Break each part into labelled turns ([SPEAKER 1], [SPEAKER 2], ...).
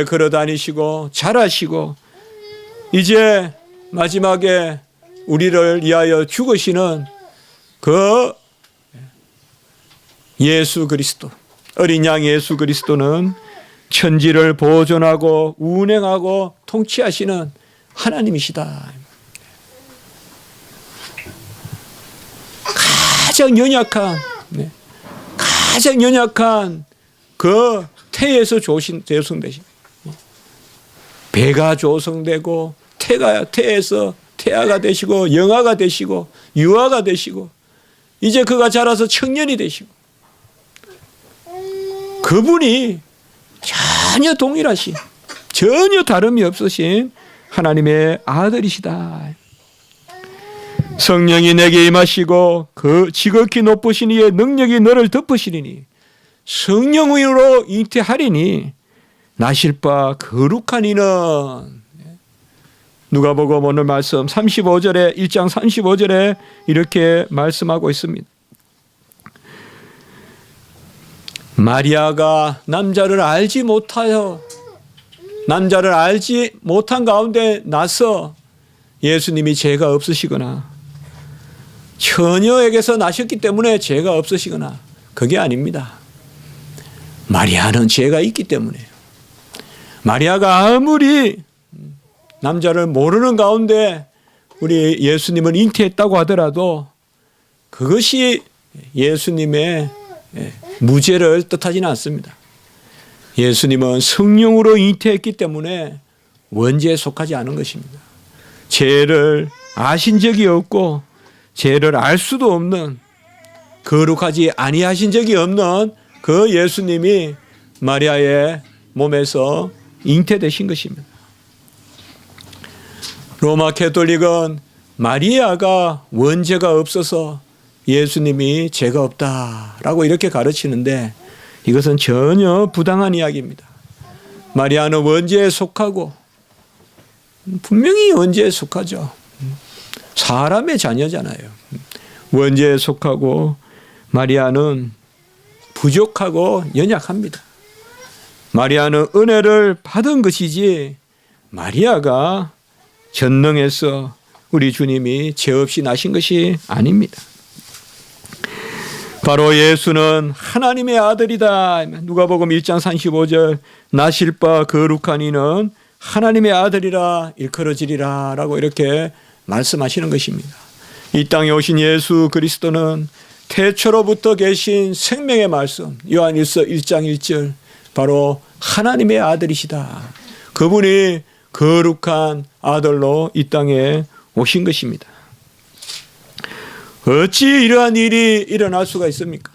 [SPEAKER 1] 걸어 다니시고 잘하시고 이제 마지막에 우리를 위하여 죽으시는 그 예수 그리스도, 어린 양 예수 그리스도는 천지를 보존하고 운행하고 통치하시는 하나님이시다. 가장 연약한 그 태에서 조성되신 배가 조성되고 태에서 태아가 되시고 영아가 되시고 유아가 되시고 이제 그가 자라서 청년이 되시고 그분이 전혀 동일하신 전혀 다름이 없으신 하나님의 아들이시다. 성령이 내게 임하시고 그 지극히 높으신 이의 능력이 너를 덮으시리니 성령으로 잉태하리니 나실 바 거룩한 이는 누가복음 오늘 말씀 35절에 1장 35절에 이렇게 말씀하고 있습니다. 마리아가 남자를 알지 못한 가운데 나서 예수님이 죄가 없으시거나 처녀에게서 나셨기 때문에 죄가 없으시거나 그게 아닙니다. 마리아는 죄가 있기 때문에요. 마리아가 아무리 남자를 모르는 가운데 우리 예수님을 잉태했다고 하더라도 그것이 예수님의 무죄를 뜻하지는 않습니다. 예수님은 성령으로 잉태했기 때문에 원죄에 속하지 않은 것입니다. 죄를 아신 적이 없고 죄를 알 수도 없는 거룩하지 아니하신 적이 없는 그 예수님이 마리아의 몸에서 잉태되신 것입니다. 로마 가톨릭은 마리아가 원죄가 없어서 예수님이 죄가 없다라고 이렇게 가르치는데 이것은 전혀 부당한 이야기입니다. 마리아는 원죄에 속하고 분명히 원죄에 속하죠. 사람의 자녀잖아요. 원죄에 속하고 마리아는 부족하고 연약합니다. 마리아는 은혜를 받은 것이지 마리아가 전능해서 우리 주님이 죄 없이 나신 것이 아닙니다. 바로 예수는 하나님의 아들이다. 누가복음 1장 35절 나실 바 거룩한 이는 하나님의 아들이라 일컬어지리라 라고 이렇게 말씀하시는 것입니다. 이 땅에 오신 예수 그리스도는 태초로부터 계신 생명의 말씀 요한일서 1장 1절 바로 하나님의 아들이시다. 그분이 거룩한 아들로 이 땅에 오신 것입니다. 어찌 이러한 일이 일어날 수가 있습니까?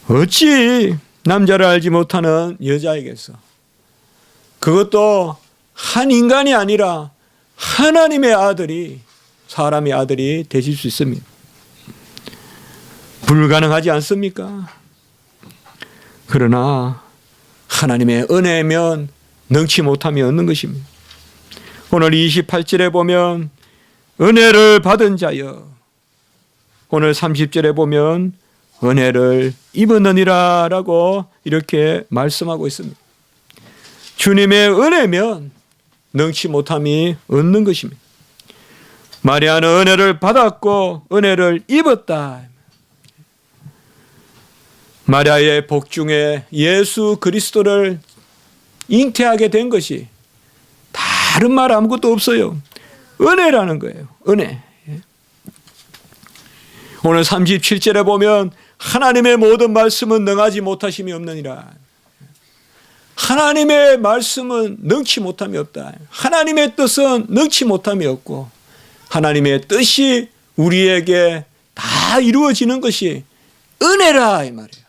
[SPEAKER 1] 어찌 남자를 알지 못하는 여자에게서 그것도 한 인간이 아니라 하나님의 아들이 사람의 아들이 되실 수 있습니다. 불가능하지 않습니까? 그러나 하나님의 은혜면 능치 못함이 없는 것입니다. 오늘 28절에 보면 은혜를 받은 자여, 오늘 30절에 보면 은혜를 입었느니라 라고 이렇게 말씀하고 있습니다. 주님의 은혜면 능치 못함이 없는 것입니다. 마리아는 은혜를 받았고 은혜를 입었다. 마리아의 복 중에 예수 그리스도를 잉태하게 된 것이 다른 말 아무것도 없어요. 은혜라는 거예요. 은혜. 오늘 37절에 보면 하나님의 모든 말씀은 능하지 못하심이 없느니라. 하나님의 말씀은 능치 못함이 없다. 하나님의 뜻은 능치 못함이 없고 하나님의 뜻이 우리에게 다 이루어지는 것이 은혜라 이 말이에요.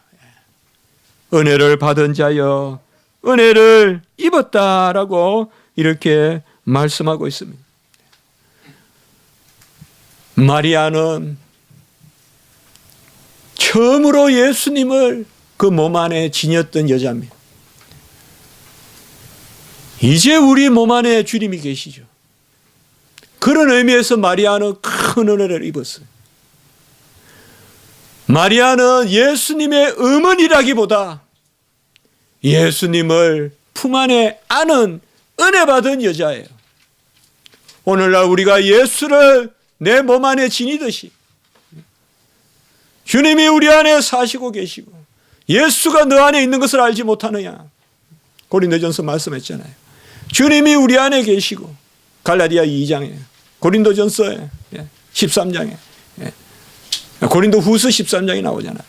[SPEAKER 1] 은혜를 받은 자여 은혜를 입었다라고 이렇게 말씀하고 있습니다. 마리아는 처음으로 예수님을 그 몸 안에 지녔던 여자입니다. 이제 우리 몸 안에 주님이 계시죠. 그런 의미에서 마리아는 큰 은혜를 입었어요. 마리아는 예수님의 어머니라기보다 예수님을 품 안에 안은 은혜 받은 여자예요. 오늘날 우리가 예수를 내 몸 안에 지니듯이 주님이 우리 안에 사시고 계시고 예수가 너 안에 있는 것을 알지 못하느냐. 고린도전서 말씀했잖아요. 주님이 우리 안에 계시고 갈라디아 2장에 고린도전서에 13장에 고린도 후서 13장에 나오잖아요.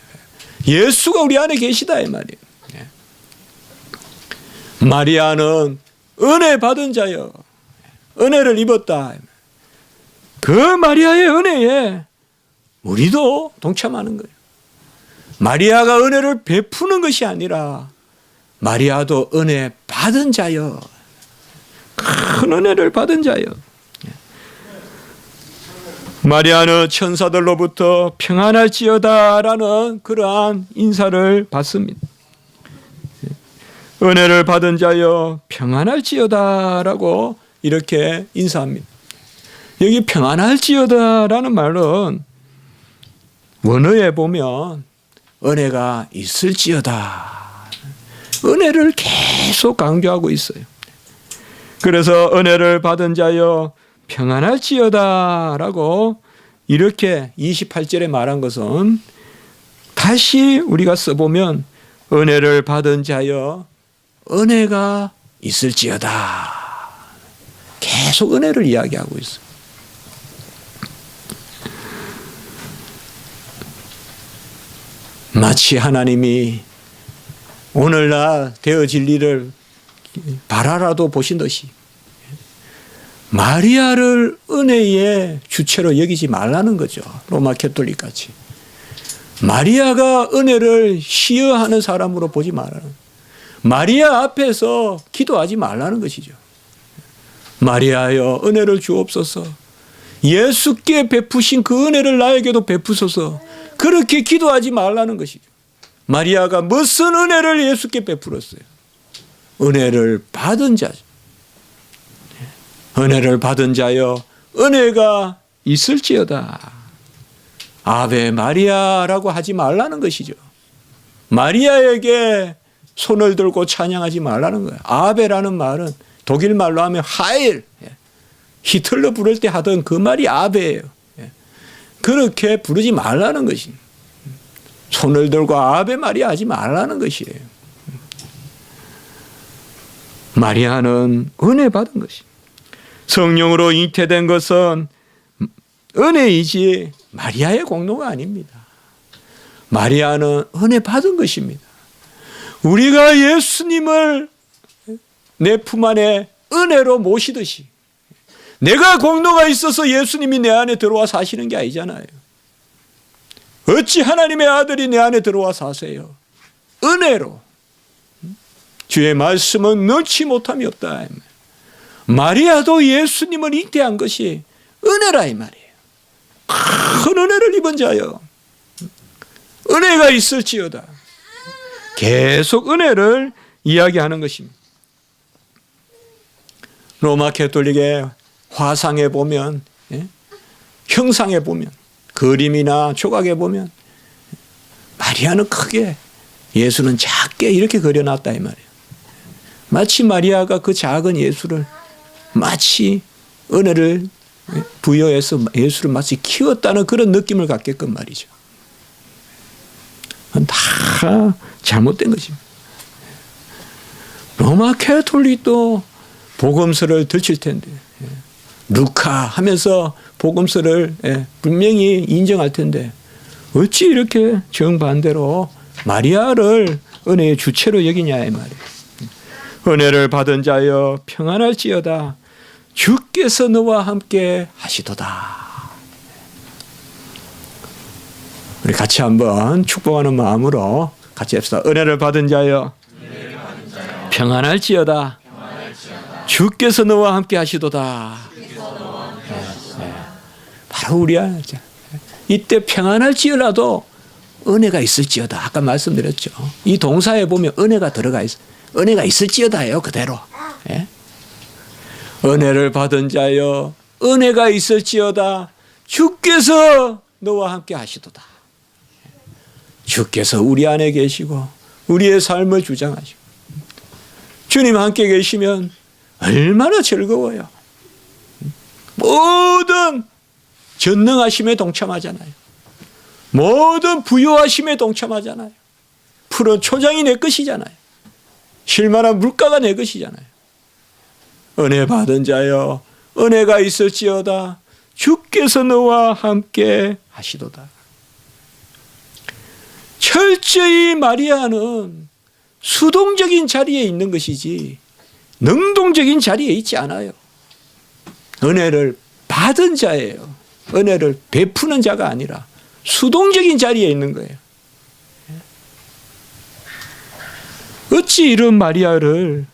[SPEAKER 1] 예수가 우리 안에 계시다 이 말이에요. 마리아는 은혜 받은 자여 은혜를 입었다. 그 마리아의 은혜에 우리도 동참하는 거예요. 마리아가 은혜를 베푸는 것이 아니라 마리아도 은혜 받은 자여 큰 은혜를 받은 자여. 마리아는 천사들로부터 평안할지어다라는 그러한 인사를 받습니다. 은혜를 받은 자여 평안할지어다라고 이렇게 인사합니다. 여기 평안할지어다라는 말은 원어에 보면 은혜가 있을지어다. 은혜를 계속 강조하고 있어요. 그래서 은혜를 받은 자여 평안할지어다라고 이렇게 28절에 말한 것은 다시 우리가 써보면 은혜를 받은 자여 은혜가 있을지어다. 계속 은혜를 이야기하고 있어요. 마치 하나님이 오늘날 되어질 일을 바라라도 보신 듯이 마리아를 은혜의 주체로 여기지 말라는 거죠. 로마 캐톨릭같이. 마리아가 은혜를 시여하는 사람으로 보지 말라는, 마리아 앞에서 기도하지 말라는 것이죠. 마리아여 은혜를 주옵소서. 예수께 베푸신 그 은혜를 나에게도 베푸소서. 그렇게 기도하지 말라는 것이죠. 마리아가 무슨 은혜를 예수께 베풀었어요? 은혜를 받은 자죠. 은혜를 받은 자여 은혜가 있을지어다. 아베 마리아라고 하지 말라는 것이죠. 마리아에게 손을 들고 찬양하지 말라는 거예요. 아베라는 말은 독일 말로 하면 하일, 히틀러 부를 때 하던 그 말이 아베예요. 그렇게 부르지 말라는 것입니다. 손을 들고 아베 마리아 하지 말라는 것이에요. 마리아는 은혜 받은 것입니다. 성령으로 잉태된 것은 은혜이지 마리아의 공로가 아닙니다. 마리아는 은혜 받은 것입니다. 우리가 예수님을 내 품 안에 은혜로 모시듯이 내가 공로가 있어서 예수님이 내 안에 들어와 사시는 게 아니잖아요. 어찌 하나님의 아들이 내 안에 들어와 사세요? 은혜로. 주의 말씀은 넣지 못함이 없다. 마리아도 예수님을 잉태한 것이 은혜라 이 말이에요. 큰 은혜를 입은 자여 은혜가 있을지어다. 계속 은혜를 이야기하는 것입니다. 로마 캐톨릭의 화상에 보면, 형상에 보면, 그림이나 조각에 보면 마리아는 크게, 예수는 작게 이렇게 그려놨다 이 말이에요. 마치 마리아가 그 작은 예수를 마치 은혜를 부여해서 예수를 마치 키웠다는 그런 느낌을 갖게끔 말이죠. 다 잘못된 것입니다. 로마 캐톨릭도 복음서를 들칠 텐데 루카 하면서 복음서를 분명히 인정할 텐데 어찌 이렇게 정반대로 마리아를 은혜의 주체로 여기냐 이 말이에요. 은혜를 받은 자여 평안할지어다. 주께서 너와 함께 하시도다. 우리 같이 한번 축복하는 마음으로 같이 합시다. 은혜를 받은 자여 평안할지어다. 주께서 너와 함께 하시도다. 바로 우리 안에 이때 평안할지어라도 은혜가 있을지어다. 아까 말씀드렸죠. 이 동사에 보면 은혜가 들어가 있어요. 은혜가 있을지어다예요. 그대로. 은혜를 받은 자여 은혜가 있을지어다. 주께서 너와 함께 하시도다. 주께서 우리 안에 계시고 우리의 삶을 주장하시고 주님 함께 계시면 얼마나 즐거워요. 모든 전능하심에 동참하잖아요. 모든 부유하심에 동참하잖아요. 푸른 초장이 내 것이잖아요. 실만한 물가가 내 것이잖아요. 은혜 받은 자여 은혜가 있을지어다 주께서 너와 함께 하시도다. 철저히 마리아는 수동적인 자리에 있는 것이지 능동적인 자리에 있지 않아요. 은혜를 받은 자예요. 은혜를 베푸는 자가 아니라 수동적인 자리에 있는 거예요. 어찌 이런 마리아를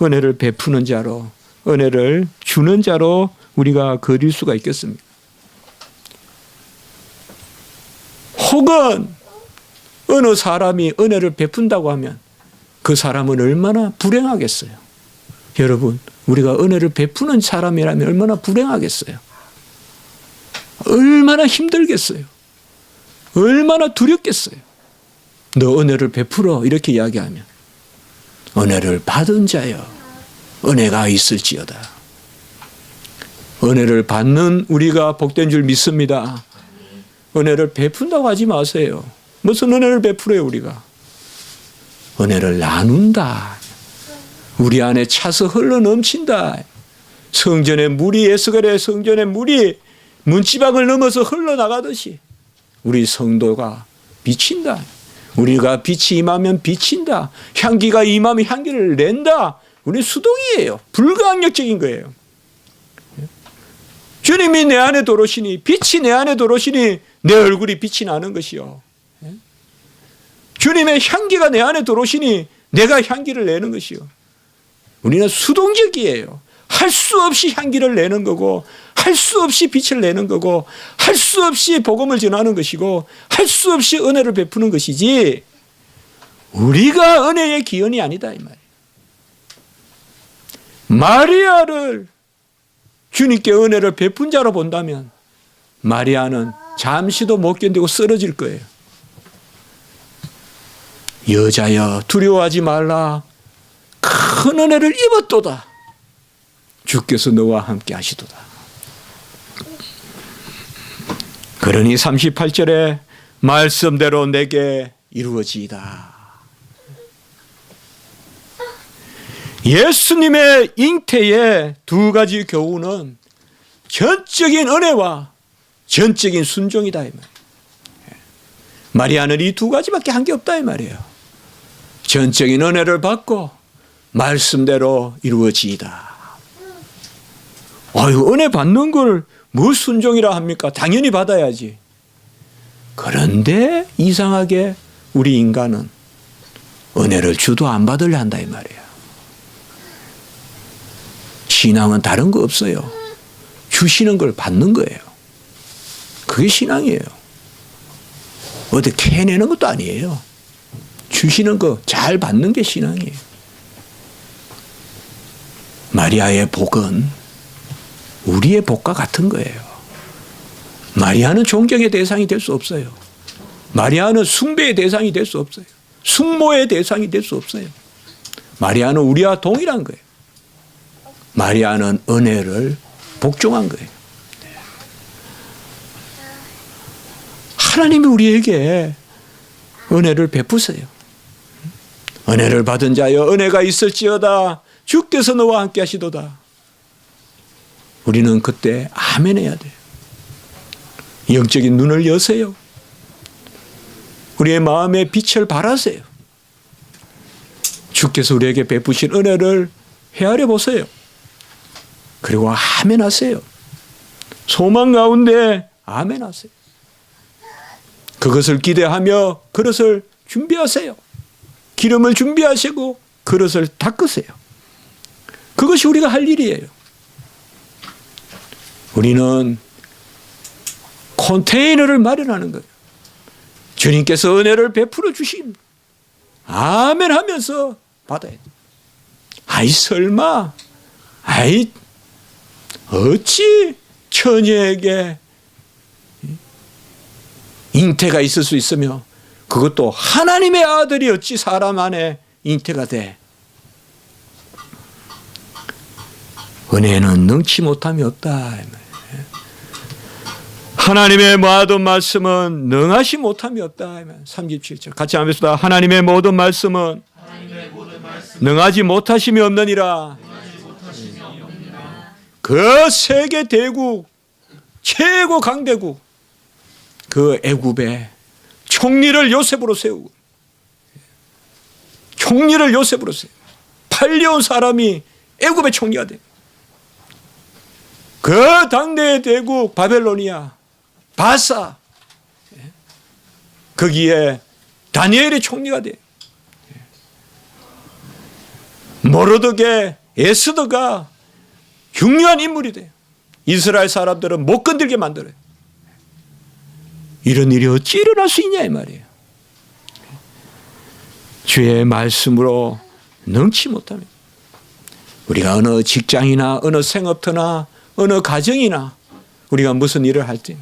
[SPEAKER 1] 은혜를 베푸는 자로, 은혜를 주는 자로 우리가 그릴 수가 있겠습니까? 혹은 어느 사람이 은혜를 베푼다고 하면 그 사람은 얼마나 불행하겠어요. 여러분, 우리가 은혜를 베푸는 사람이라면 얼마나 불행하겠어요. 얼마나 힘들겠어요. 얼마나 두렵겠어요. 너 은혜를 베풀어 이렇게 이야기하면 은혜를 받은 자여 은혜가 있을지어다. 은혜를 받는 우리가 복된 줄 믿습니다. 은혜를 베푼다고 하지 마세요. 무슨 은혜를 베풀어요 우리가. 은혜를 나눈다. 우리 안에 차서 흘러넘친다. 성전의 물이 에스겔의 성전의 물이 문지방을 넘어서 흘러나가듯이 우리 성도가 비친다. 우리가 빛이 임하면 비친다. 향기가 임하면 향기를 낸다. 우리 수동이에요. 불가항력적인 거예요. 주님이 내 안에 들어오시니 빛이 내 안에 들어오시니 내 얼굴이 빛이 나는 것이요. 주님의 향기가 내 안에 들어오시니 내가 향기를 내는 것이요. 우리는 수동적이에요. 할 수 없이 향기를 내는 거고 할 수 없이 빛을 내는 거고 할 수 없이 복음을 전하는 것이고 할 수 없이 은혜를 베푸는 것이지 우리가 은혜의 기원이 아니다 이 말이에요. 마리아를 주님께 은혜를 베푼 자로 본다면 마리아는 잠시도 못 견디고 쓰러질 거예요. 여자여 두려워하지 말라. 큰 은혜를 입었도다. 주께서 너와 함께 하시도다. 그러니 38절에 말씀대로 내게 이루어지이다. 예수님의 잉태의 두 가지 교훈은 전적인 은혜와 전적인 순종이다 이 말이에요. 마리아는 이 두 가지밖에 한 게 없다 이 말이에요. 전적인 은혜를 받고 말씀대로 이루어지이다. 아유, 은혜 받는 걸 뭐 순종이라 합니까? 당연히 받아야지. 그런데 이상하게 우리 인간은 은혜를 주도 안 받으려 한다 이 말이에요. 신앙은 다른 거 없어요. 주시는 걸 받는 거예요. 그게 신앙이에요. 어디 캐내는 것도 아니에요. 주시는 거 잘 받는 게 신앙이에요. 마리아의 복은 우리의 복과 같은 거예요. 마리아는 존경의 대상이 될 수 없어요. 마리아는 숭배의 대상이 될 수 없어요. 숙모의 대상이 될 수 없어요. 마리아는 우리와 동일한 거예요. 마리아는 은혜를 복종한 거예요. 하나님이 우리에게 은혜를 베푸세요. 은혜를 받은 자여 은혜가 있을지어다. 주께서 너와 함께 하시도다. 우리는 그때 아멘 해야 돼요. 영적인 눈을 여세요. 우리의 마음에 빛을 발하세요. 주께서 우리에게 베푸신 은혜를 헤아려 보세요. 그리고 아멘 하세요. 소망 가운데 아멘 하세요. 그것을 기대하며 그릇을 준비하세요. 기름을 준비하시고 그릇을 닦으세요. 그것이 우리가 할 일이에요. 우리는 컨테이너를 마련하는 거예요. 주님께서 은혜를 베풀어 주십니다. 아멘 하면서 받아야 돼요. 아이 설마 아이 어찌 처녀에게 잉태가 있을 수 있으며 그것도 하나님의 아들이 어찌 사람 안에 잉태가 돼. 은혜는 능치 못함이 없다. 하나님의 모든 말씀은 능하시 못함이 없다. 37절 같이 하면서 하나님의 모든 말씀은 능하지 못하심이 없느니라. 그 세계 대국 최고 강대국 그 애굽의 총리를 요셉으로 세우고 팔려온 사람이 애굽의 총리가 돼. 그 당대의 대국 바벨로니아 바사 거기에 다니엘이 총리가 돼. 모르드게 에스더가 중요한 인물이 돼요. 이스라엘 사람들은 못 건들게 만들어요. 이런 일이 어찌 일어날 수 있냐 이 말이에요. 주의 말씀으로 능치 못하면 우리가 어느 직장이나 어느 생업터나 어느 가정이나 우리가 무슨 일을 할 때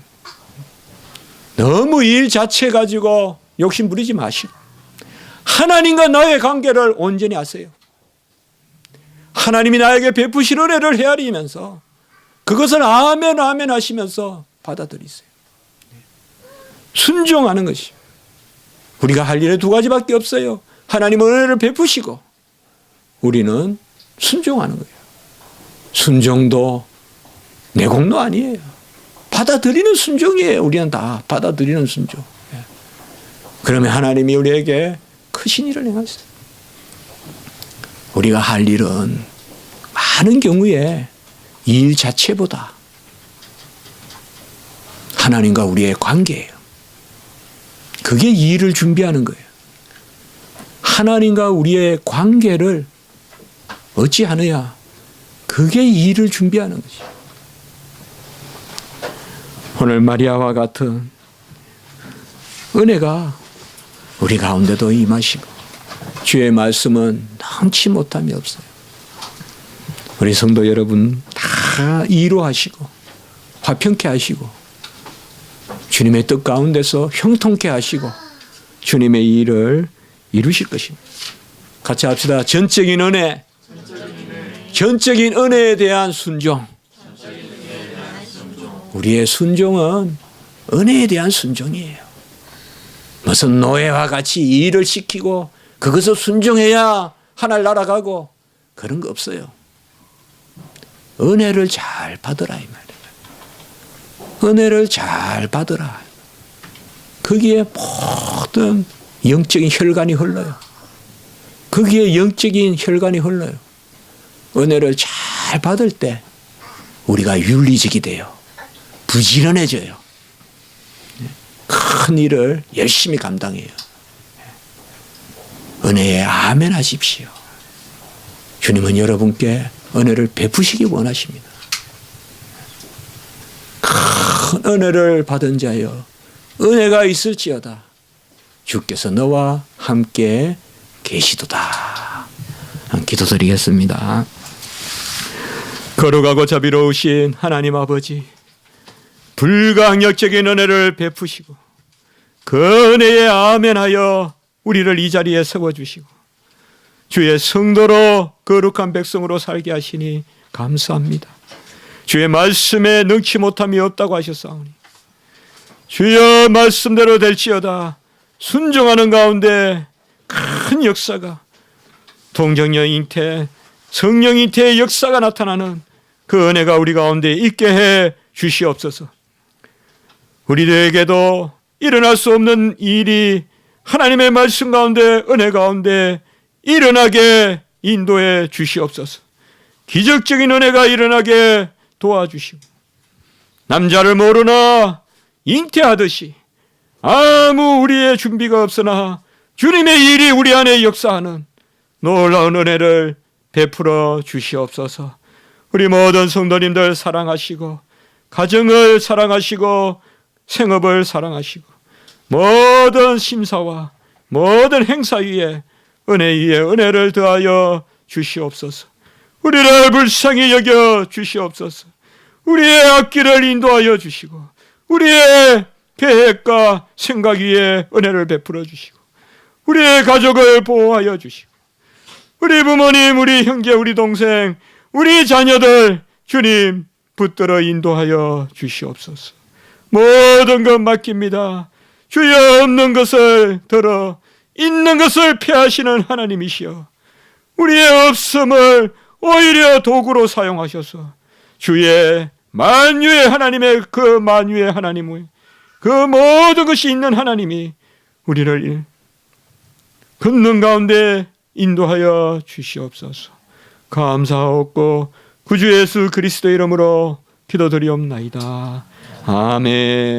[SPEAKER 1] 너무 일 자체 가지고 욕심 부리지 마시고 하나님과 나의 관계를 온전히 아세요. 하나님이 나에게 베푸신 은혜를 헤아리면서 그것을 아멘 아멘 하시면서 받아들이세요. 순종하는 것이 우리가 할 일은 두 가지밖에 없어요. 하나님은 은혜를 베푸시고 우리는 순종하는 거예요. 순종도 내 공로 아니에요. 받아들이는 순종이에요. 우리는 다 받아들이는 순종. 그러면 하나님이 우리에게 크신 일을 행하세요. 우리가 할 일은 많은 경우에 일 자체보다 하나님과 우리의 관계예요. 그게 이 일을 준비하는 거예요. 하나님과 우리의 관계를 어찌하느냐? 그게 이 일을 준비하는 것이죠. 오늘 마리아와 같은 은혜가 우리 가운데도 임하시고 주의 말씀은 능치 못함이 없어요. 우리 성도 여러분 다 이루하시고 화평케 하시고 주님의 뜻 가운데서 형통케 하시고 주님의 일을 이루실 것입니다. 같이 합시다. 전적인 은혜, 전적인 은혜에 대한 순종. 우리의 순종은 은혜에 대한 순종이에요. 무슨 노예와 같이 일을 시키고 그것을 순종해야 하늘 날아가고 그런 거 없어요. 은혜를 잘 받으라 이 말이에요. 은혜를 잘 받으라. 거기에 모든 영적인 혈관이 흘러요. 거기에 영적인 혈관이 흘러요. 은혜를 잘 받을 때 우리가 윤리적이 돼요. 부지런해져요. 큰 일을 열심히 감당해요. 은혜에 아멘 하십시오. 주님은 여러분께 은혜를 베푸시기 원하십니다. 큰 은혜를 받은 자여 은혜가 있을지어다 주께서 너와 함께 계시도다. 기도드리겠습니다. 거룩하고 자비로우신 하나님 아버지, 불강력적인 은혜를 베푸시고 그 은혜에 아멘하여 우리를 이 자리에 세워주시고 주의 성도로 거룩한 백성으로 살게 하시니 감사합니다. 주의 말씀에 능치 못함이 없다고 하셨사오니 주여 말씀대로 될지어다. 순종하는 가운데 큰 역사가 동정녀 잉태, 성령 잉태의 역사가 나타나는 그 은혜가 우리 가운데 있게 해 주시옵소서. 우리들에게도 일어날 수 없는 일이 하나님의 말씀 가운데 은혜 가운데 일어나게 인도해 주시옵소서. 기적적인 은혜가 일어나게 도와주시고 남자를 모르나 잉태하듯이 아무 우리의 준비가 없으나 주님의 일이 우리 안에 역사하는 놀라운 은혜를 베풀어 주시옵소서. 우리 모든 성도님들 사랑하시고 가정을 사랑하시고 생업을 사랑하시고 모든 심사와 모든 행사 위에 은혜 위에 은혜를 더하여 주시옵소서. 우리를 불쌍히 여겨 주시옵소서. 우리의 앞길을 인도하여 주시고 우리의 계획과 생각 위에 은혜를 베풀어 주시고 우리의 가족을 보호하여 주시고 우리 부모님, 우리 형제, 우리 동생, 우리 자녀들 주님 붙들어 인도하여 주시옵소서. 모든 것 맡깁니다. 주여, 없는 것을 들어 있는 것을 피하시는 하나님이시여, 우리의 없음을 오히려 도구로 사용하셔서 주의 만유의 하나님의 그 만유의 하나님의 그 모든 것이 있는 하나님이 우리를 걷는 가운데 인도하여 주시옵소서. 감사하옵고 구주 예수 그리스도 이름으로 기도드리옵나이다. 아멘.